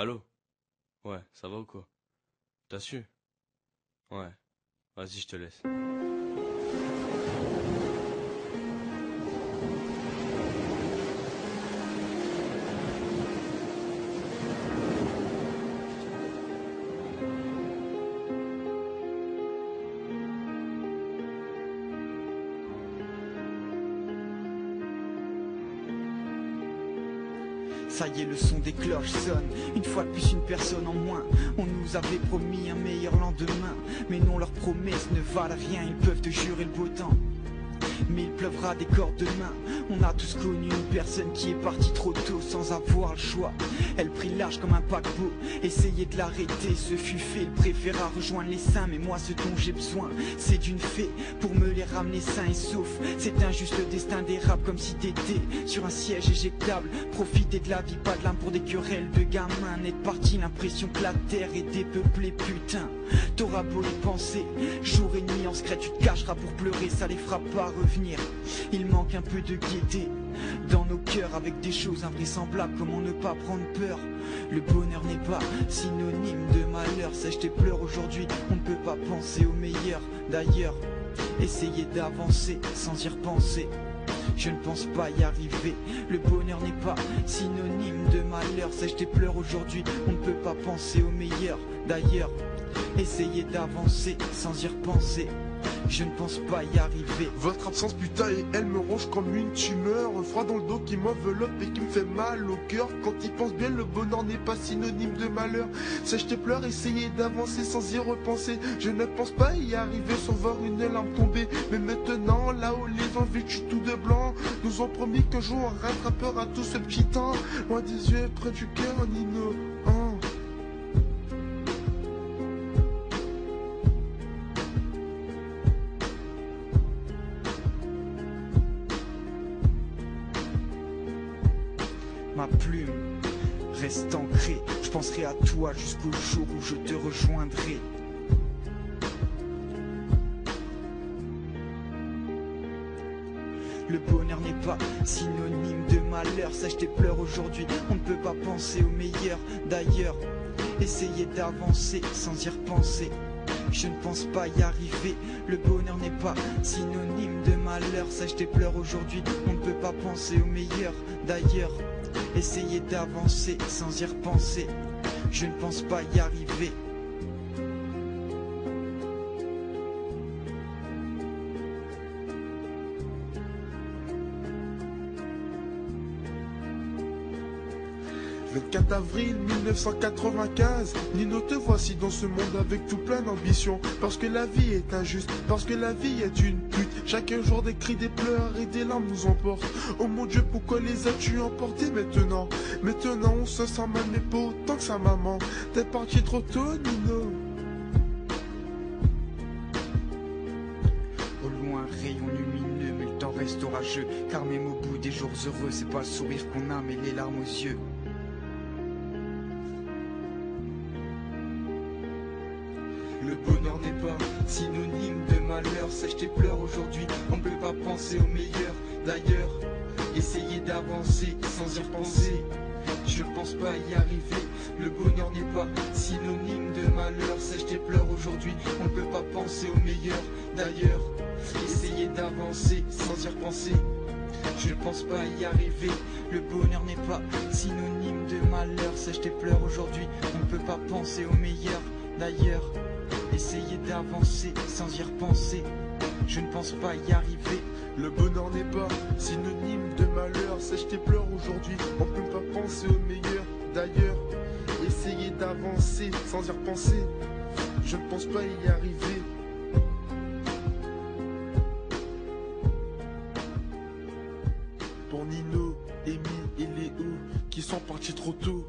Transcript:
Allô? Ouais, ça va ou quoi? T'as su? Ouais. Vas-y, je te laisse. Ça y est, le son des cloches sonne. Une fois de plus, une personne en moins. On nous avait promis un meilleur lendemain, mais non, leurs promesses ne valent rien. Ils peuvent te jurer le beau temps, mais il pleuvra des cordes demain. On a tous connu une personne qui est partie trop tôt sans avoir le choix. Elle prit large comme un paquebot, essayer de l'arrêter, ce fut fait. Il préféra rejoindre les saints, mais moi ce dont j'ai besoin, c'est d'une fée pour me les ramener sains et saufs. C'est un juste destin d'érable, comme si t'étais sur un siège éjectable. Profiter de la vie, pas de l'âme pour des querelles de gamins. N'être parti, l'impression que la terre est dépeuplée, putain. T'auras beau y penser, jour et nuit en secret, tu te cacheras pour pleurer, ça les fera pas revenir. Il manque un peu de gaieté dans nos cœurs, avec des choses invraisemblables, comment ne pas prendre peur. Le bonheur n'est pas synonyme de malheur, sèche tes pleurs aujourd'hui, on ne peut pas penser au meilleur. D'ailleurs, essayez d'avancer sans y repenser, je ne pense pas y arriver. Le bonheur n'est pas synonyme de malheur, sèche tes pleurs aujourd'hui, on ne peut pas penser au meilleur. D'ailleurs, essayez d'avancer sans y repenser, je ne pense pas y arriver. Votre absence putain et elle me ronge comme une tumeur, un froid dans le dos qui m'enveloppe et qui me fait mal au cœur. Quand il pense bien, le bonheur n'est pas synonyme de malheur. Sèche tes pleurs, essayez d'avancer sans y repenser, je ne pense pas y arriver sans voir une larme tomber. Mais maintenant, là où les gens vêtus tout de blanc nous ont promis qu'un jour on rattrapera tout ce petit temps, loin des yeux, près du cœur, Nino. Ma plume reste ancrée, je penserai à toi jusqu'au jour où je te rejoindrai. Le bonheur n'est pas synonyme de malheur, sèche tes pleurs aujourd'hui, on ne peut pas penser au meilleur. D'ailleurs, essayez d'avancer sans y repenser, je ne pense pas y arriver. Le bonheur n'est pas synonyme de malheur, sèche tes pleurs aujourd'hui, on ne peut pas penser au meilleur. D'ailleurs, essayez d'avancer sans y repenser, je ne pense pas y arriver. Le 4 avril 1995, Nino, te voici dans ce monde avec tout plein d'ambition. Parce que la vie est injuste, parce que la vie est une pute. Chaque jour des cris, des pleurs et des larmes nous emportent. Oh mon Dieu, pourquoi les as-tu emportés maintenant? Maintenant on se sent mal, mais pas autant que sa maman. T'es parti trop tôt, Nino. Au loin, rayon lumineux, mais le temps reste orageux. Car même au bout des jours heureux, c'est pas le sourire qu'on a, mais les larmes aux yeux. Le bonheur n'est pas synonyme de malheur, sèche tes pleurs aujourd'hui, on ne peut pas penser au meilleur. D'ailleurs, essayez d'avancer sans y repenser, je ne pense pas y arriver. Le bonheur n'est pas synonyme de malheur, sèche tes pleurs aujourd'hui, on ne peut pas penser au meilleur. D'ailleurs, essayez d'avancer sans y repenser, je ne pense pas y arriver. Le bonheur n'est pas synonyme de malheur, sèche tes pleurs aujourd'hui, on ne peut pas penser au meilleur. D'ailleurs, essayez d'avancer sans y repenser, je ne pense pas y arriver. Le bonheur n'est pas synonyme de malheur, sèche tes pleurs aujourd'hui, on peut pas penser au meilleur. D'ailleurs, essayez d'avancer sans y repenser, je ne pense pas y arriver. Pour Nino, Amy et Léo, qui sont partis trop tôt.